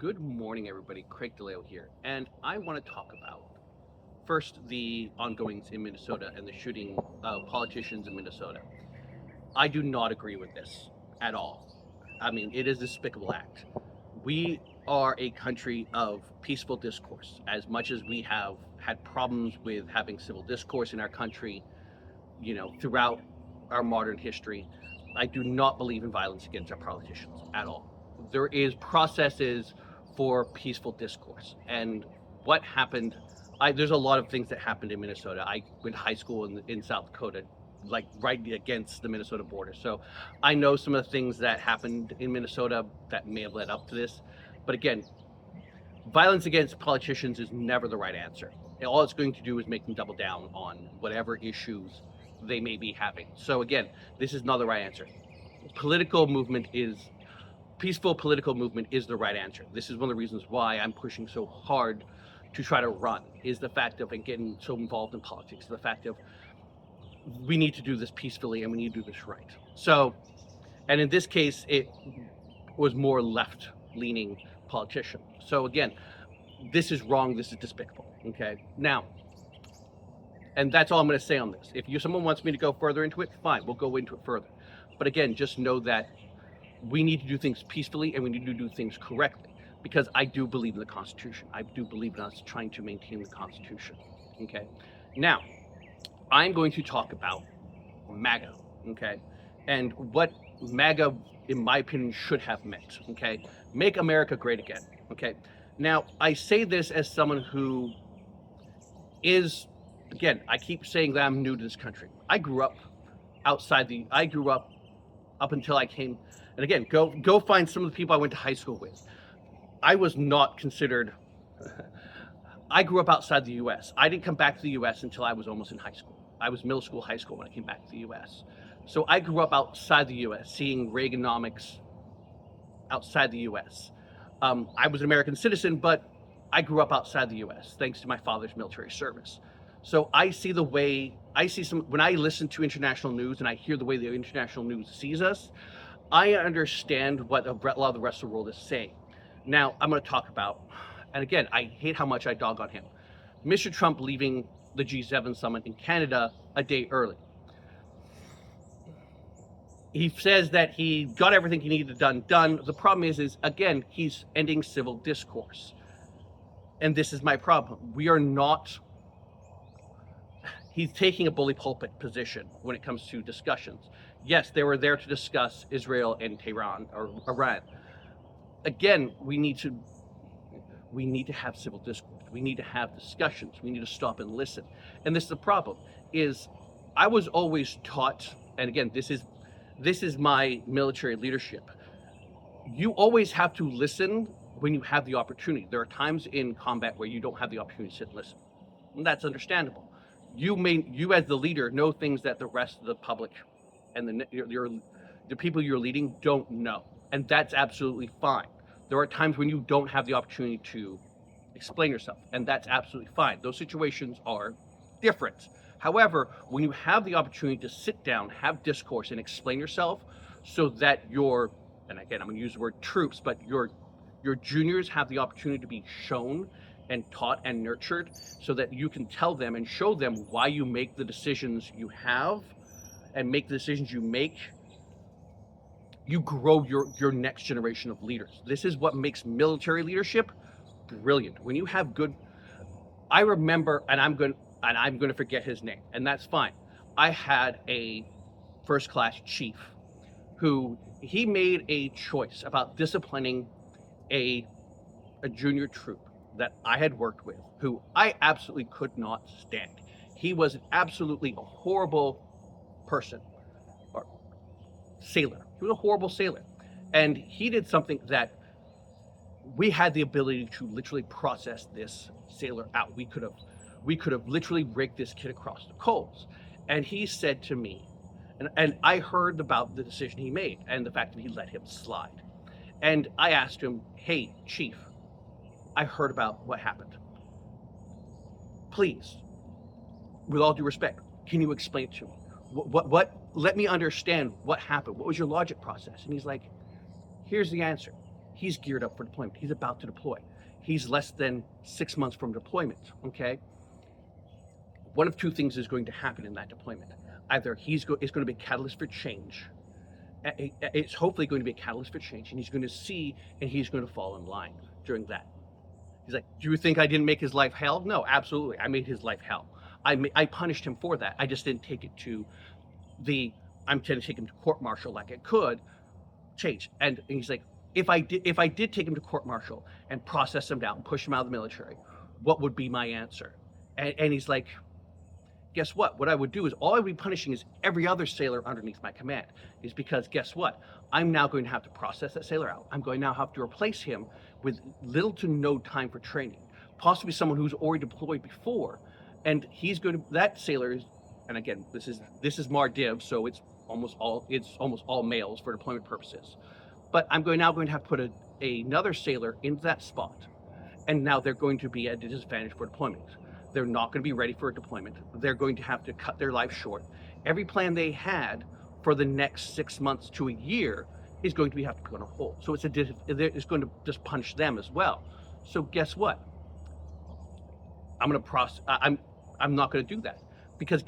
Good morning, everybody. Craig DeLeo here, and I want to talk about first the ongoings in Minnesota and the shooting of politicians in Minnesota. I do not agree with this at all. I mean, it is a despicable act. We are a country of peaceful discourse. As much as we have had problems with having civil discourse in our country, throughout our modern history, I do not believe in violence against our politicians at all. There is processes for peaceful discourse, and what happened. There's a lot of things that happened in Minnesota. I went to high school in South Dakota, like right against the Minnesota border, so I know some of the things that happened in Minnesota that may have led up to this. But again, violence against politicians is never the right answer. And all it's going to do is make them double down on whatever issues they may be having. So again, this is not the right answer. Political movement is Peaceful political movement is the right answer. This is one of the reasons why I'm pushing so hard to try to run, is the fact of and getting so involved in politics, the fact of we need to do this peacefully and we need to do this right. So, and in this case, it was more left-leaning politician. So again, this is wrong. This is despicable. Okay, now, and that's all I'm going to say on this. If someone wants me to go further into it, fine, we'll go into it further. But again, just know that we need to do things peacefully and we need to do things correctly, because I do believe in the Constitution. I do believe in us trying to maintain the Constitution. Okay, now I'm going to talk about MAGA. Okay, and what MAGA, in my opinion, should have meant. Okay, make America great again. Okay, now I say this as someone who is, again, I keep saying that I'm new to this country. I grew up up until I came, and again, go find some of the people I went to high school with. I was not considered. I grew up outside the U.S. I didn't come back to the U.S. until I was almost in high school. I was middle school, high school when I came back to the U.S. So I grew up outside the U.S., seeing Reaganomics outside the U.S. I was an American citizen, but I grew up outside the U.S. thanks to my father's military service. So I see when I listen to international news and I hear the way the international news sees us, I understand what a lot of the rest of the world is saying. Now, I'm going to talk about, and again, I hate how much I dog on him, Mr. Trump leaving the G7 summit in Canada a day early. He says that he got everything he needed done. The problem is again, he's ending civil discourse. And this is my problem. He's taking a bully pulpit position when it comes to discussions. Yes, they were there to discuss Israel and Tehran or Iran. Again, we need to have civil discourse. We need to have discussions. We need to stop and listen. And this is the problem, is I was always taught, and again, this is my military leadership. You always have to listen when you have the opportunity. There are times in combat where you don't have the opportunity to sit and listen. And that's understandable. You as the leader know things that the rest of the public and the people you're leading don't know, and that's absolutely fine. There are times when you don't have the opportunity to explain yourself, and that's absolutely fine. Those situations are different. However, when you have the opportunity to sit down, have discourse, and explain yourself, so that and again, I'm going to use the word troops, but your juniors have the opportunity to be shown and taught and nurtured, so that you can tell them and show them why you make the decisions you have and make the decisions you make, you grow your next generation of leaders. This is what makes military leadership brilliant. When you have good, I remember, and I'm going to forget his name, and that's fine. I had a first class chief who he made a choice about disciplining a junior troop that I had worked with, who I absolutely could not stand. He was absolutely a horrible person, or sailor. He was a horrible sailor. And he did something that we had the ability to literally process this sailor out. We could have literally raked this kid across the coals. And he said to me, and I heard about the decision he made and the fact that he let him slide. And I asked him, hey, Chief, I heard about what happened. Please, with all due respect, can you explain it to me? What, let me understand what happened. What was your logic process? And he's like, here's the answer. He's geared up for deployment. He's about to deploy. He's less than 6 months from deployment, okay? One of two things is going to happen in that deployment. Either it's going to be a catalyst for change. It's hopefully going to be a catalyst for change, and he's going to see, and he's going to fall in line during that. He's like, do you think I didn't make his life hell? No, absolutely. I made his life hell. I punished him for that. I just didn't take it to I'm going to take him to court-martial like I could change. And he's like, if I did take him to court-martial and process him down and push him out of the military, what would be my answer? And he's like, guess what? What I would do is all I would be punishing is every other sailor underneath my command. Is because guess what? I'm now going to have to process that sailor out. I'm going to now have to replace him with little to no time for training, possibly someone who's already deployed before, and that sailor is, and again, this is Mardiv, so it's almost all males for deployment purposes. But I'm now going to have to put another sailor into that spot, and now they're going to be at a disadvantage for deployment. They're not going to be ready for a deployment. They're going to have to cut their life short. Every plan they had for the next 6 months to a year is going to have to be on a hold. So it's going to just punish them as well. So guess what? I'm not going to do that, because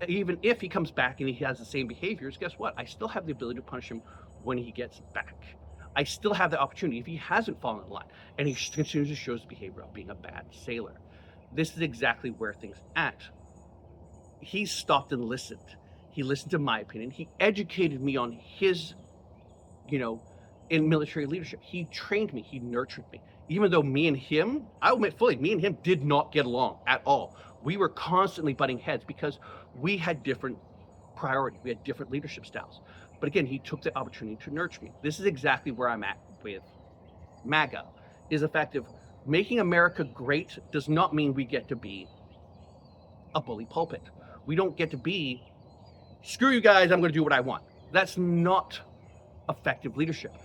even if he comes back and he has the same behaviors, guess what? I still have the ability to punish him when he gets back. I still have the opportunity if he hasn't fallen in line and he continues to show his behavior of being a bad sailor. This is exactly where things at. He stopped and listened. He listened to my opinion. He educated me on his, in military leadership. He trained me. He nurtured me. Even though me and him, I'll admit fully, me and him did not get along at all. We were constantly butting heads because we had different priorities. We had different leadership styles. But again, he took the opportunity to nurture me. This is exactly where I'm at with MAGA, is the fact of making America great does not mean we get to be a bully pulpit. We don't get to be, screw you guys, I'm going to do what I want. That's not effective leadership.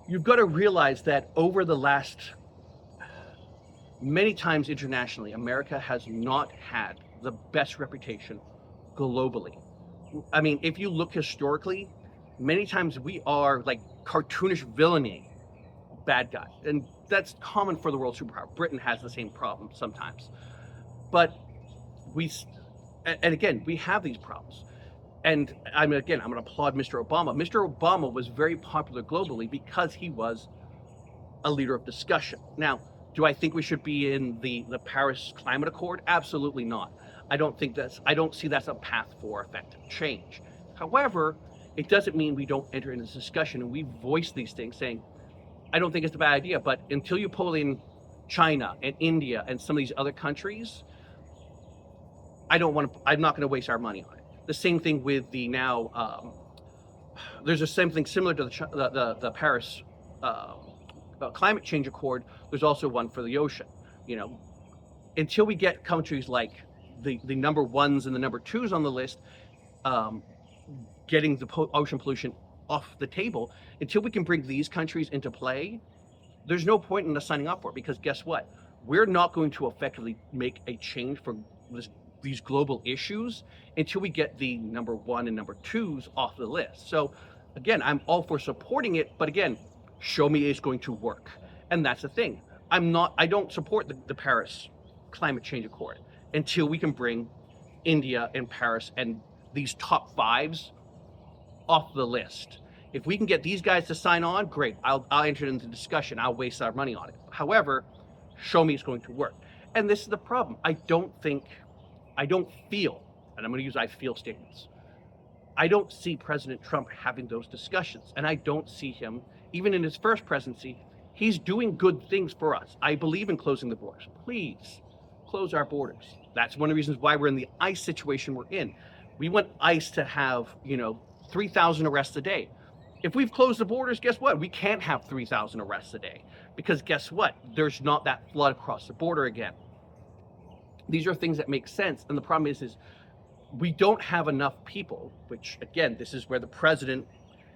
You've got to realize that over the last many times internationally, America has not had the best reputation globally. I mean, if you look historically, many times we are like cartoonish villainy bad guy. And that's common for the world superpower. Britain has the same problem sometimes. But we have these problems. And I'm going to applaud Mr. Obama. Mr. Obama was very popular globally because he was a leader of discussion. Now, do I think we should be in the Paris Climate Accord? Absolutely not. I don't see that's a path for effective change. However, it doesn't mean we don't enter into this discussion and we voice these things saying, I don't think it's a bad idea, but until you pull in China and India and some of these other countries, I'm not going to waste our money on it. The same thing with there's the same thing similar to the Paris Climate Change Accord. There's also one for the ocean. Until we get countries like the number ones and the number twos on the list, getting the ocean pollution off the table, until we can bring these countries into play, there's no point in us signing up for it, because guess what? We're not going to effectively make a change for these global issues until we get the number one and number twos off the list. So again, I'm all for supporting it, but again, show me it's going to work. And that's the thing. I don't support the Paris Climate Change Accord until we can bring India and Paris and these top fives off the list. If we can get these guys to sign on, great. I'll enter into discussion. I'll waste our money on it. However, show me it's going to work. And this is the problem. I don't feel, and I'm going to use I feel statements, I don't see President Trump having those discussions. And I don't see him, even in his first presidency, he's doing good things for us. I believe in closing the borders. Please close our borders. That's one of the reasons why we're in the ICE situation we're in. We want ICE to have, 3,000 arrests a day. If we've closed the borders, guess what? We can't have 3,000 arrests a day, because guess what? There's not that flood across the border again. These are things that make sense. And the problem is we don't have enough people, which again, this is where the president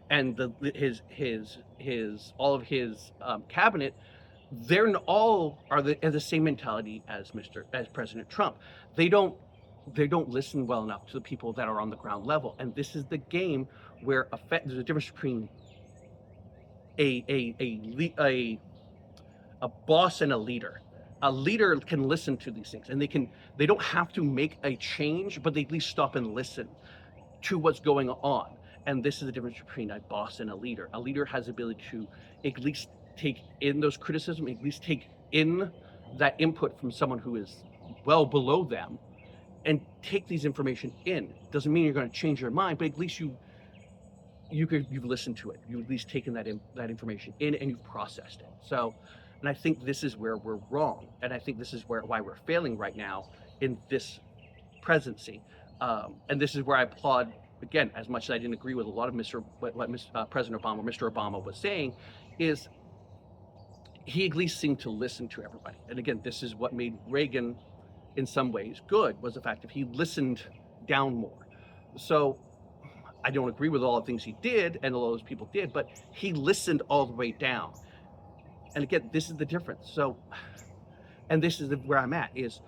and all of his cabinet, they're all are the same mentality as President Trump. They don't listen well enough to the people that are on the ground level. And this is the game where there's a difference between a boss and a leader. A leader can listen to these things, and they don't have to make a change, but they at least stop and listen to what's going on. And this is the difference between a boss and a leader. A leader has the ability to at least take in those criticism, at least take in that input from someone who is well below them, and take these information in. Doesn't mean you're going to change your mind, but at least you've listened to it. You've at least taken that information in, and you've processed it. So, and I think this is where we're wrong, and I think this is why we're failing right now in this presidency. And this is where I applaud, again, as much as I didn't agree with a lot of President Obama, Mr. Obama was saying, is he at least seemed to listen to everybody. And again, this is what made Reagan, in some ways, good, was the fact that he listened down more. So I don't agree with all the things he did and all those people did, but he listened all the way down. And again, this is the difference. So, and this is where I'm at, is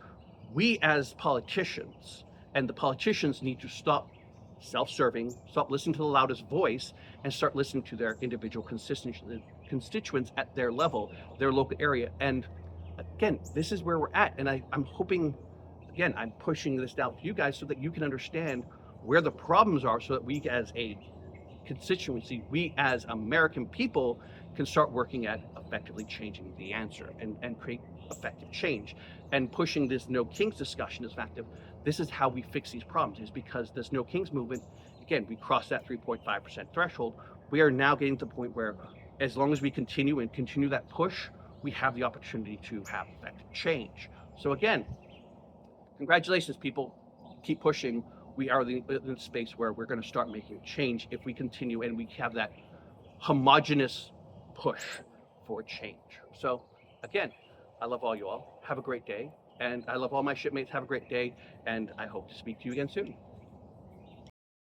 we as politicians, and the politicians need to stop self-serving, stop listening to the loudest voice, and start listening to their individual constituents at their level, their local area. And again, this is where we're at. And I'm hoping, again, I'm pushing this down to you guys so that you can understand where the problems are, so that we as a constituency, we as American people, can start working at effectively changing the answer and create effective change. And pushing this No Kings discussion is effective. This is how we fix these problems, is because this No Kings movement, again, we crossed that 3.5% threshold. We are now getting to the point where, as long as we continue that push, we have the opportunity to have effective change. So again, congratulations, people. Keep pushing. We are in a space where we're going to start making change if we continue and we have that homogenous push for change. So again, I love all you all. Have a great day. And I love all my shipmates. Have a great day. And I hope to speak to you again soon.